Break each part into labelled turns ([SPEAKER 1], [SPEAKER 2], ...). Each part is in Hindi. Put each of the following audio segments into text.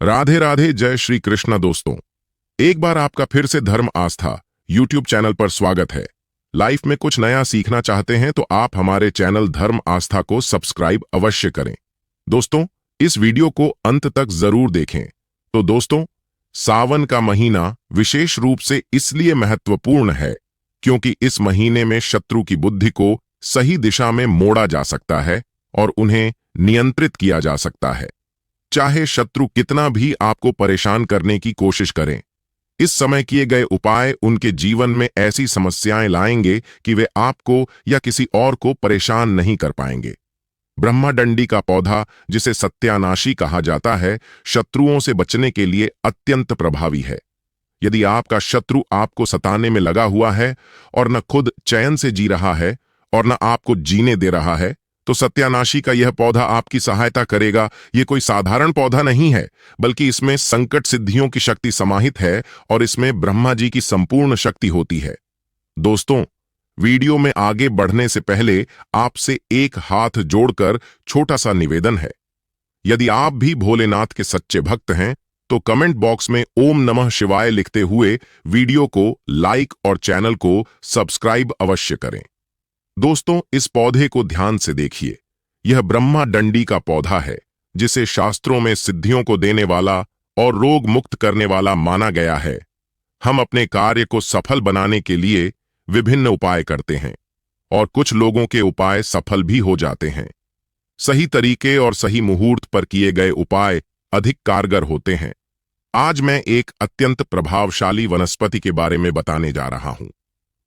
[SPEAKER 1] राधे राधे, जय श्री कृष्णा दोस्तों। एक बार आपका फिर से धर्म आस्था यूट्यूब चैनल पर स्वागत है। लाइफ में कुछ नया सीखना चाहते हैं तो आप हमारे चैनल धर्म आस्था को सब्सक्राइब अवश्य करें। दोस्तों, इस वीडियो को अंत तक जरूर देखें। तो दोस्तों, सावन का महीना विशेष रूप से इसलिए महत्वपूर्ण है क्योंकि इस महीने में शत्रु की बुद्धि को सही दिशा में मोड़ा जा सकता है और उन्हें नियंत्रित किया जा सकता है। चाहे शत्रु कितना भी आपको परेशान करने की कोशिश करें, इस समय किए गए उपाय उनके जीवन में ऐसी समस्याएं लाएंगे कि वे आपको या किसी और को परेशान नहीं कर पाएंगे। ब्रह्मदंडी का पौधा, जिसे सत्यानाशी कहा जाता है, शत्रुओं से बचने के लिए अत्यंत प्रभावी है। यदि आपका शत्रु आपको सताने में लगा हुआ है और न खुद चैन से जी रहा है और न आपको जीने दे रहा है, तो सत्यानाशी का यह पौधा आपकी सहायता करेगा। यह कोई साधारण पौधा नहीं है, बल्कि इसमें संकट सिद्धियों की शक्ति समाहित है और इसमें ब्रह्मा जी की संपूर्ण शक्ति होती है। दोस्तों, वीडियो में आगे बढ़ने से पहले आपसे एक हाथ जोड़कर छोटा सा निवेदन है। यदि आप भी भोलेनाथ के सच्चे भक्त हैं तो कमेंट बॉक्स में ओम नमः शिवाय लिखते हुए वीडियो को लाइक और चैनल को सब्सक्राइब अवश्य करें। दोस्तों, इस पौधे को ध्यान से देखिए। यह ब्रह्मदंडी का पौधा है, जिसे शास्त्रों में सिद्धियों को देने वाला और रोग मुक्त करने वाला माना गया है। हम अपने कार्य को सफल बनाने के लिए विभिन्न उपाय करते हैं और कुछ लोगों के उपाय सफल भी हो जाते हैं। सही तरीके और सही मुहूर्त पर किए गए उपाय अधिक कारगर होते हैं। आज मैं एक अत्यंत प्रभावशाली वनस्पति के बारे में बताने जा रहा हूं।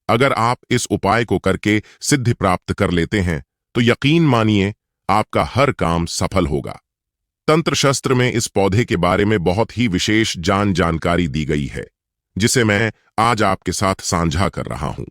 [SPEAKER 1] अगर आप इस उपाय को करके सिद्धि प्राप्त कर लेते हैं तो यकीन मानिए आपका हर काम सफल होगा। तंत्र शास्त्र में इस पौधे के बारे में बहुत ही विशेष जानकारी दी गई है, जिसे मैं आज आपके साथ साझा कर रहा हूं।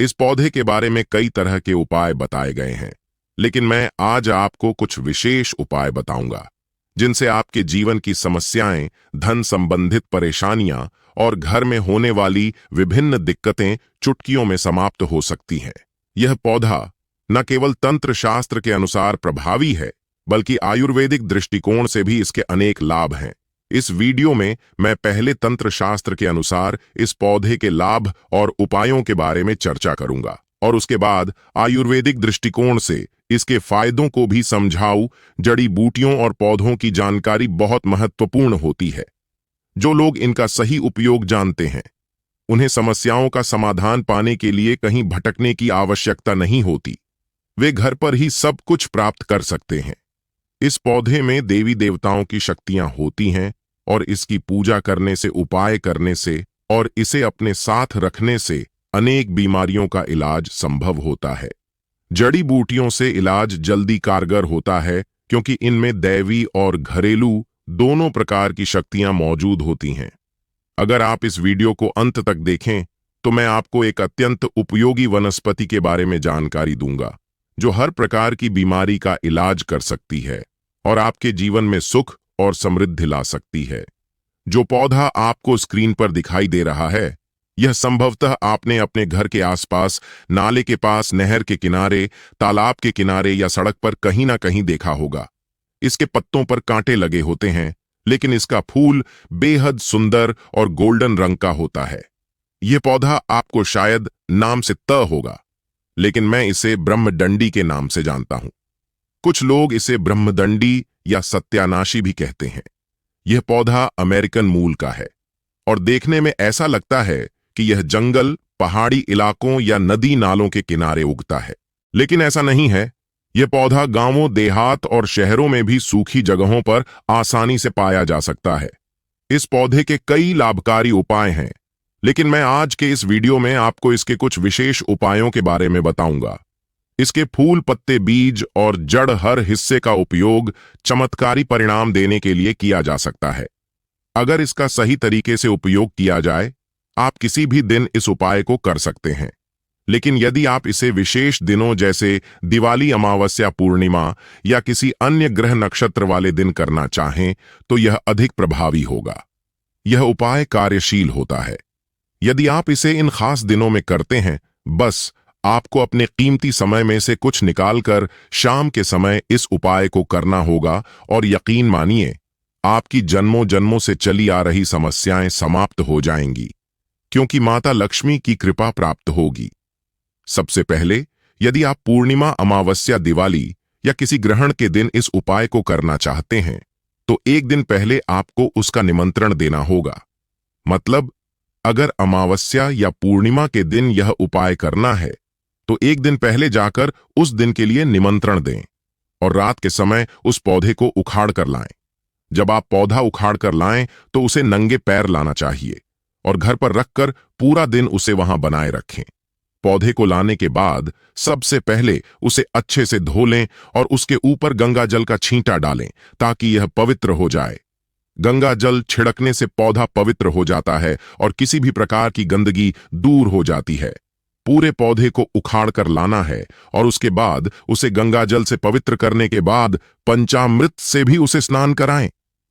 [SPEAKER 1] इस पौधे के बारे में कई तरह के उपाय बताए गए हैं, लेकिन मैं आज आपको कुछ विशेष उपाय बताऊंगा जिनसे आपके जीवन की समस्याएं, धन संबंधित परेशानियां और घर में होने वाली विभिन्न दिक्कतें चुटकियों में समाप्त हो सकती हैं। यह पौधा न केवल तंत्र शास्त्र के अनुसार प्रभावी है, बल्कि आयुर्वेदिक दृष्टिकोण से भी इसके अनेक लाभ हैं। इस वीडियो में मैं पहले तंत्र शास्त्र के अनुसार इस पौधे के लाभ और उपायों के बारे में चर्चा करूंगा और उसके बाद आयुर्वेदिक दृष्टिकोण से इसके फायदों को भी समझाऊं। जड़ी बूटियों और पौधों की जानकारी बहुत महत्वपूर्ण होती है। जो लोग इनका सही उपयोग जानते हैं, उन्हें समस्याओं का समाधान पाने के लिए कहीं भटकने की आवश्यकता नहीं होती। वे घर पर ही सब कुछ प्राप्त कर सकते हैं। इस पौधे में देवी देवताओं की शक्तियां होती हैं और इसकी पूजा करने से, उपाय करने से और इसे अपने साथ रखने से अनेक बीमारियों का इलाज संभव होता है। जड़ी बूटियों से इलाज जल्दी कारगर होता है क्योंकि इनमें दैवी और घरेलू दोनों प्रकार की शक्तियां मौजूद होती हैं। अगर आप इस वीडियो को अंत तक देखें तो मैं आपको एक अत्यंत उपयोगी वनस्पति के बारे में जानकारी दूंगा, जो हर प्रकार की बीमारी का इलाज कर सकती है और आपके जीवन में सुख और समृद्धि ला सकती है। जो पौधा आपको स्क्रीन पर दिखाई दे रहा है, यह संभवतः आपने अपने घर के आसपास, नाले के पास, नहर के किनारे, तालाब के किनारे या सड़क पर कहीं ना कहीं देखा होगा। इसके पत्तों पर कांटे लगे होते हैं, लेकिन इसका फूल बेहद सुंदर और गोल्डन रंग का होता है। यह पौधा आपको शायद नाम से त होगा, लेकिन मैं इसे ब्रह्मदंडी के नाम से जानता हूं। कुछ लोग इसे ब्रह्मदंडी या सत्यानाशी भी कहते हैं। यह पौधा अमेरिकन मूल का है और देखने में ऐसा लगता है कि यह जंगल, पहाड़ी इलाकों या नदी नालों के किनारे उगता है, लेकिन ऐसा नहीं है। यह पौधा गांवों, देहात और शहरों में भी सूखी जगहों पर आसानी से पाया जा सकता है। इस पौधे के कई लाभकारी उपाय हैं, लेकिन मैं आज के इस वीडियो में आपको इसके कुछ विशेष उपायों के बारे में बताऊंगा। इसके फूल, पत्ते, बीज और जड़ हर हिस्से का उपयोग चमत्कारी परिणाम देने के लिए किया जा सकता है। अगर इसका सही तरीके से उपयोग किया जाए, आप किसी भी दिन इस उपाय को कर सकते हैं। लेकिन यदि आप इसे विशेष दिनों जैसे दिवाली, अमावस्या, पूर्णिमा या किसी अन्य ग्रह नक्षत्र वाले दिन करना चाहें तो यह अधिक प्रभावी होगा। यह उपाय कार्यशील होता है। यदि आप इसे इन खास दिनों में करते हैं, बस आपको अपने कीमती समय में से कुछ निकालकर शाम के समय इस उपाय को करना होगा और यकीन मानिए आपकी जन्मों जन्मों से चली आ रही समस्याएं समाप्त हो जाएंगी, क्योंकि माता लक्ष्मी की कृपा प्राप्त होगी। सबसे पहले, यदि आप पूर्णिमा, अमावस्या, दिवाली या किसी ग्रहण के दिन इस उपाय को करना चाहते हैं, तो एक दिन पहले आपको उसका निमंत्रण देना होगा। मतलब, अगर अमावस्या या पूर्णिमा के दिन यह उपाय करना है, तो एक दिन पहले जाकर उस दिन के लिए निमंत्रण दें और रात के समय उस पौधे को उखाड़ कर लाएं। जब आप पौधा उखाड़ कर लाएं, तो उसे नंगे पैर लाना चाहिए और घर पर रखकर पूरा दिन उसे वहां बनाए रखें। पौधे को लाने के बाद सबसे पहले उसे अच्छे से धो लें और उसके ऊपर गंगा जल का छींटा डालें ताकि यह पवित्र हो जाए। गंगा जल छिड़कने से पौधा पवित्र हो जाता है और किसी भी प्रकार की गंदगी दूर हो जाती है। पूरे पौधे को उखाड़ कर लाना है और उसके बाद उसे गंगा जल से पवित्र करने के बाद पंचामृत से भी उसे स्नान कराएं।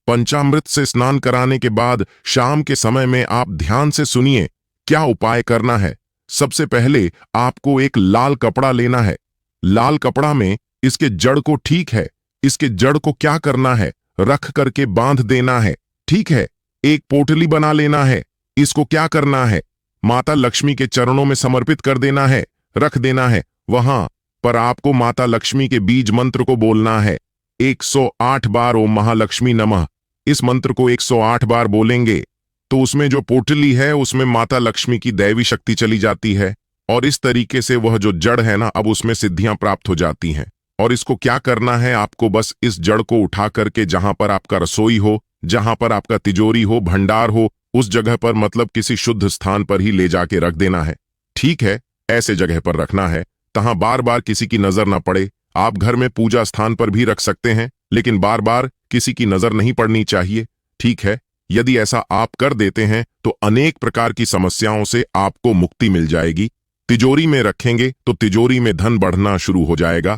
[SPEAKER 1] पंचामृत से स्नान कराने के बाद शाम के समय में आप ध्यान से सुनिए क्या उपाय करना है। सबसे पहले आपको एक लाल कपड़ा लेना है। लाल कपड़ा में इसके जड़ को, ठीक है, इसके जड़ को क्या करना है, रख करके बांध देना है। ठीक है, एक पोटली बना लेना है। इसको क्या करना है, माता लक्ष्मी के चरणों में समर्पित कर देना है, रख देना है। वहां पर आपको माता लक्ष्मी के बीज मंत्र को बोलना है 108 बार, ओम महालक्ष्मी नमः। इस मंत्र को 108 बार बोलेंगे तो उसमें जो पोटली है उसमें माता लक्ष्मी की दैवी शक्ति चली जाती है और इस तरीके से वह जो जड़ है ना, अब उसमें सिद्धियां प्राप्त हो जाती हैं। और इसको क्या करना है, आपको बस इस जड़ को उठा करके जहां पर आपका रसोई हो, जहां पर आपका तिजोरी हो, भंडार हो, उस जगह पर, मतलब किसी शुद्ध स्थान पर ही ले जाके रख देना है। ठीक है, ऐसे जगह पर रखना है तहां बार बार किसी की नजर ना पड़े। आप घर में पूजा स्थान पर भी रख सकते हैं, लेकिन बार बार किसी की नजर नहीं पड़नी चाहिए। ठीक है, यदि ऐसा आप कर देते हैं तो अनेक प्रकार की समस्याओं से आपको मुक्ति मिल जाएगी। तिजोरी में रखेंगे तो तिजोरी में धन बढ़ना शुरू हो जाएगा।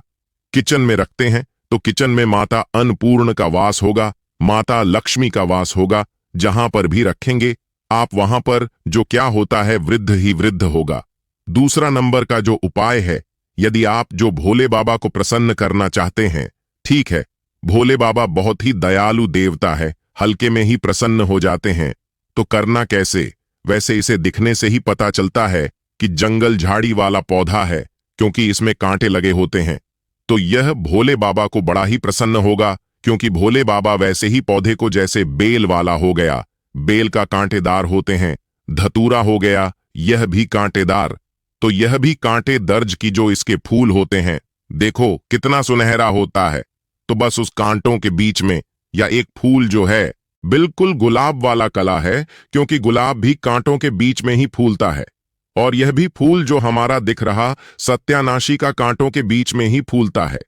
[SPEAKER 1] किचन में रखते हैं तो किचन में माता अन्नपूर्ण का वास होगा, माता लक्ष्मी का वास होगा। जहां पर भी रखेंगे आप, वहां पर जो क्या होता है, वृद्ध ही वृद्ध होगा। दूसरा नंबर का जो उपाय है, यदि आप जो भोले बाबा को प्रसन्न करना चाहते हैं, ठीक है, भोले बाबा बहुत ही दयालु देवता है, हल्के में ही प्रसन्न हो जाते हैं। तो करना कैसे, वैसे इसे दिखने से ही पता चलता है कि जंगल झाड़ी वाला पौधा है, क्योंकि इसमें कांटे लगे होते हैं। तो यह भोले बाबा को बड़ा ही प्रसन्न होगा, क्योंकि भोले बाबा वैसे ही पौधे को, जैसे बेल वाला हो गया, बेल का कांटेदार होते हैं, धतूरा हो गया, यह भी कांटेदार, तो यह भी कांटे दर्ज की जो इसके फूल होते हैं, देखो कितना सुनहरा होता है। तो बस उस कांटों के बीच में, या एक फूल जो है बिल्कुल गुलाब वाला कला है, क्योंकि गुलाब भी कांटों के बीच में ही फूलता है, और यह भी फूल जो हमारा दिख रहा सत्यानाशी का कांटों के बीच में ही फूलता है।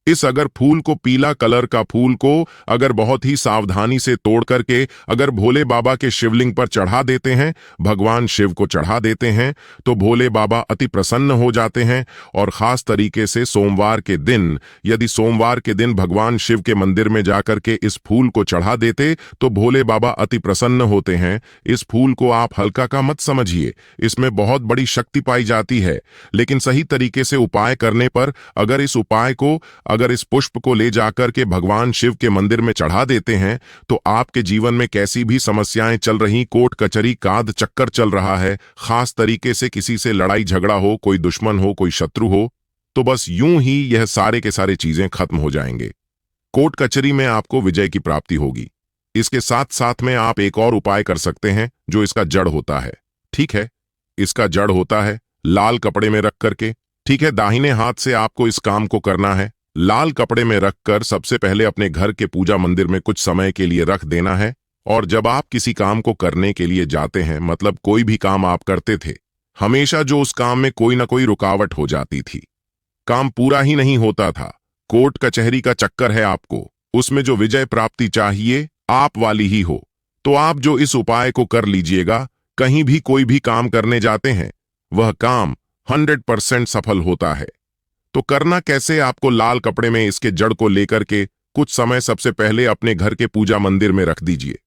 [SPEAKER 1] इस अगर फूल को, पीला कलर का फूल को अगर बहुत ही सावधानी से तोड़ करके अगर भोले बाबा के शिवलिंग पर चढ़ा देते हैं, भगवान शिव को चढ़ा देते हैं, तो भोले बाबा अति प्रसन्न हो जाते हैं। और खास तरीके से सोमवार के दिन, यदि सोमवार के दिन भगवान शिव के मंदिर में जाकर के इस फूल को चढ़ा देते तो भोले बाबा अति प्रसन्न होते हैं। इस फूल को आप हल्का का मत समझिए, इसमें बहुत बड़ी शक्ति पाई जाती है। लेकिन सही तरीके से उपाय करने पर, अगर इस उपाय को, अगर इस पुष्प को ले जाकर के भगवान शिव के मंदिर में चढ़ा देते हैं, तो आपके जीवन में कैसी भी समस्याएं चल रही, कोर्ट कचहरी काद चक्कर चल रहा है, खास तरीके से किसी से लड़ाई झगड़ा हो, कोई दुश्मन हो, कोई शत्रु हो, तो बस यूं ही यह सारे के सारे चीजें खत्म हो जाएंगे। कोर्ट कचहरी में आपको विजय की प्राप्ति होगी। इसके साथ साथ में आप एक और उपाय कर सकते हैं, जो इसका जड़ होता है। ठीक है, इसका जड़ होता है लाल कपड़े में रख करके, ठीक है, दाहिने हाथ से आपको इस काम को करना है। लाल कपड़े में रखकर सबसे पहले अपने घर के पूजा मंदिर में कुछ समय के लिए रख देना है। और जब आप किसी काम को करने के लिए जाते हैं, मतलब कोई भी काम आप करते थे, हमेशा जो उस काम में कोई ना कोई रुकावट हो जाती थी, काम पूरा ही नहीं होता था, कोर्ट कचहरी का चक्कर है आपको, उसमें जो विजय प्राप्ति चाहिए आप वाली ही हो, तो आप जो इस उपाय को कर लीजिएगा, कहीं भी कोई भी काम करने जाते हैं, वह काम 100% सफल होता है। तो करना कैसे, आपको लाल कपड़े में इसके जड़ को लेकर के कुछ समय सबसे पहले अपने घर के पूजा मंदिर में रख दीजिए।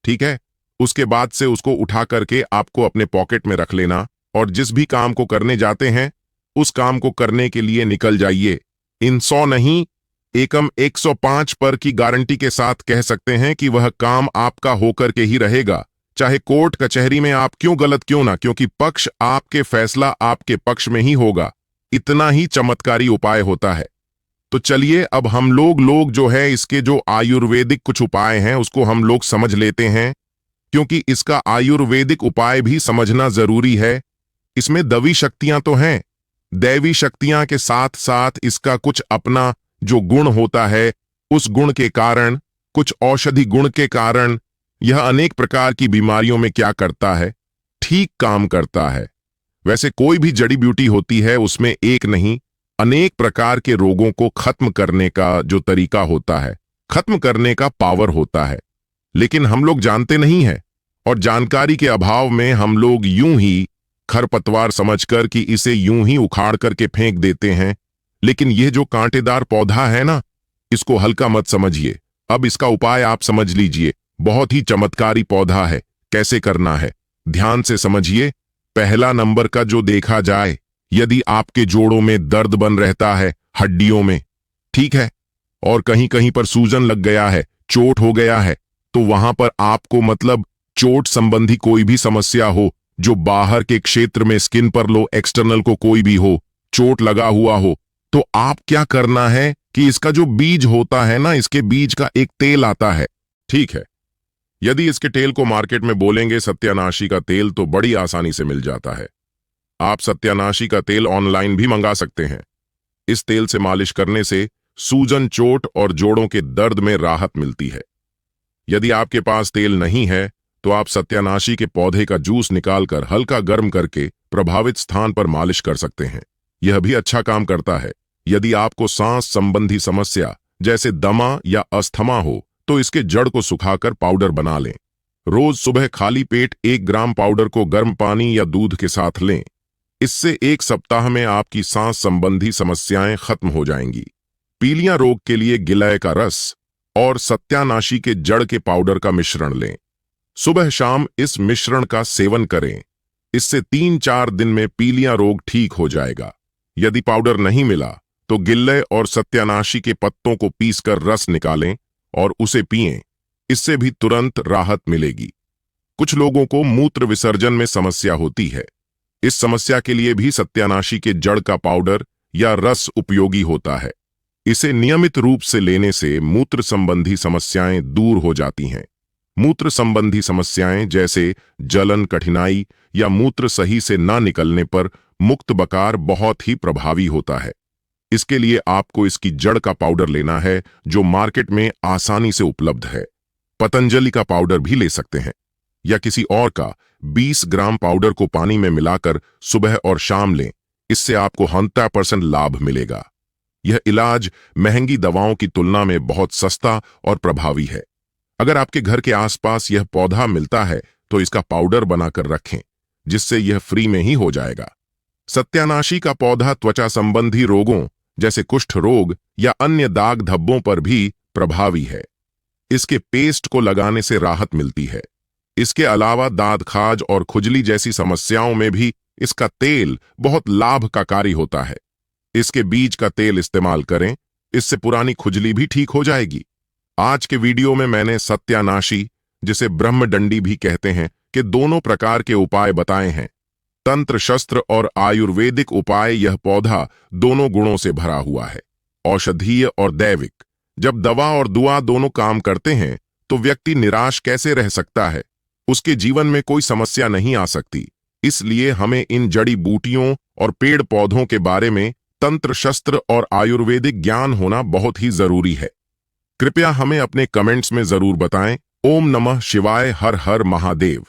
[SPEAKER 1] ठीक है, उसके बाद से उसको उठा करके आपको अपने पॉकेट में रख लेना और जिस भी काम को करने जाते हैं, उस काम को करने के लिए निकल जाइए। इन 100 नहीं, एकम 105 पर की गारंटी के साथ कह सकते हैं कि वह काम आपका होकर के ही रहेगा, चाहे कोर्ट कचहरी में आप क्यों गलत क्यों ना, क्योंकि पक्ष आपके फैसला आपके पक्ष में ही होगा। इतना ही चमत्कारी उपाय होता है। तो चलिए अब हम लोग जो है इसके जो आयुर्वेदिक कुछ उपाय हैं उसको हम लोग समझ लेते हैं, क्योंकि इसका आयुर्वेदिक उपाय भी समझना जरूरी है। इसमें दैवी शक्तियां तो हैं, दैवी शक्तियां के साथ साथ इसका कुछ अपना जो गुण होता है, उस गुण के कारण, कुछ औषधि गुण के कारण यह अनेक प्रकार की बीमारियों में क्या करता है, ठीक काम करता है। वैसे कोई भी जड़ी बूटी होती है उसमें एक नहीं अनेक प्रकार के रोगों को खत्म करने का जो तरीका होता है, खत्म करने का पावर होता है, लेकिन हम लोग जानते नहीं हैं और जानकारी के अभाव में हम लोग यूं ही खरपतवार समझकर कि इसे यूं ही उखाड़ करके फेंक देते हैं। लेकिन यह जो कांटेदार पौधा है ना, इसको हल्का मत समझिए। अब इसका उपाय आप समझ लीजिए। बहुत ही चमत्कारी पौधा है। कैसे करना है ध्यान से समझिए। पहला नंबर का जो देखा जाए, यदि आपके जोड़ों में दर्द बन रहता है, हड्डियों में, ठीक है, और कहीं कहीं पर सूजन लग गया है, चोट हो गया है, तो वहां पर आपको मतलब चोट संबंधी कोई भी समस्या हो, जो बाहर के क्षेत्र में स्किन पर लो, एक्सटर्नल को कोई भी हो, चोट लगा हुआ हो, तो आप क्या करना है कि इसका जो बीज होता है ना, इसके बीज का एक तेल आता है, ठीक है। यदि इसके तेल को मार्केट में बोलेंगे सत्यानाशी का तेल, तो बड़ी आसानी से मिल जाता है। आप सत्यानाशी का तेल ऑनलाइन भी मंगा सकते हैं। इस तेल से मालिश करने से सूजन, चोट और जोड़ों के दर्द में राहत मिलती है। यदि आपके पास तेल नहीं है तो आप सत्यानाशी के पौधे का जूस निकालकर हल्का गर्म करके प्रभावित स्थान पर मालिश कर सकते हैं। यह भी अच्छा काम करता है। यदि आपको सांस संबंधी समस्या जैसे दमा या अस्थमा हो तो इसके जड़ को सुखाकर पाउडर बना लें। रोज सुबह खाली पेट 1 ग्राम पाउडर को गर्म पानी या दूध के साथ लें। इससे 1 सप्ताह में आपकी सांस संबंधी समस्याएं खत्म हो जाएंगी। पीलिया रोग के लिए गिलय का रस और सत्यानाशी के जड़ के पाउडर का मिश्रण लें। सुबह शाम इस मिश्रण का सेवन करें। इससे 3-4 दिन में पीलिया रोग ठीक हो जाएगा। यदि पाउडर नहीं मिला तो गिल्ले और सत्यानाशी के पत्तों को पीसकर रस निकालें और उसे पिएं। इससे भी तुरंत राहत मिलेगी। कुछ लोगों को मूत्र विसर्जन में समस्या होती है। इस समस्या के लिए भी सत्यानाशी के जड़ का पाउडर या रस उपयोगी होता है। इसे नियमित रूप से लेने से मूत्र संबंधी समस्याएं दूर हो जाती हैं। मूत्र संबंधी समस्याएं जैसे जलन, कठिनाई या मूत्र सही से ना निकलने पर मुक्त बकार बहुत ही प्रभावी होता है। इसके लिए आपको इसकी जड़ का पाउडर लेना है, जो मार्केट में आसानी से उपलब्ध है। पतंजलि का पाउडर भी ले सकते हैं या किसी और का। 20 ग्राम पाउडर को पानी में मिलाकर सुबह और शाम लें। इससे आपको 100% लाभ मिलेगा। यह इलाज महंगी दवाओं की तुलना में बहुत सस्ता और प्रभावी है। अगर आपके घर के आसपास यह पौधा मिलता है तो इसका पाउडर बनाकर रखें, जिससे यह फ्री में ही हो जाएगा। सत्यानाशी का पौधा त्वचा संबंधी रोगों जैसे कुष्ठ रोग या अन्य दाग धब्बों पर भी प्रभावी है। इसके पेस्ट को लगाने से राहत मिलती है। इसके अलावा दांत खाज और खुजली जैसी समस्याओं में भी इसका तेल बहुत लाभकारी होता है। इसके बीज का तेल इस्तेमाल करें, इससे पुरानी खुजली भी ठीक हो जाएगी। आज के वीडियो में मैंने सत्यानाशी, जिसे ब्रह्मडंडी भी कहते हैं, के दोनों प्रकार के उपाय बताए हैं। तंत्र, शस्त्र और आयुर्वेदिक उपाय। यह पौधा दोनों गुणों से भरा हुआ है, औषधीय और दैविक। जब दवा और दुआ दोनों काम करते हैं तो व्यक्ति निराश कैसे रह सकता है? उसके जीवन में कोई समस्या नहीं आ सकती। इसलिए हमें इन जड़ी बूटियों और पेड़ पौधों के बारे में तंत्र, शस्त्र और आयुर्वेदिक ज्ञान होना बहुत ही जरूरी है। कृपया हमें अपने कमेंट्स में जरूर बताएं। ओम नमः शिवाय। हर हर महादेव।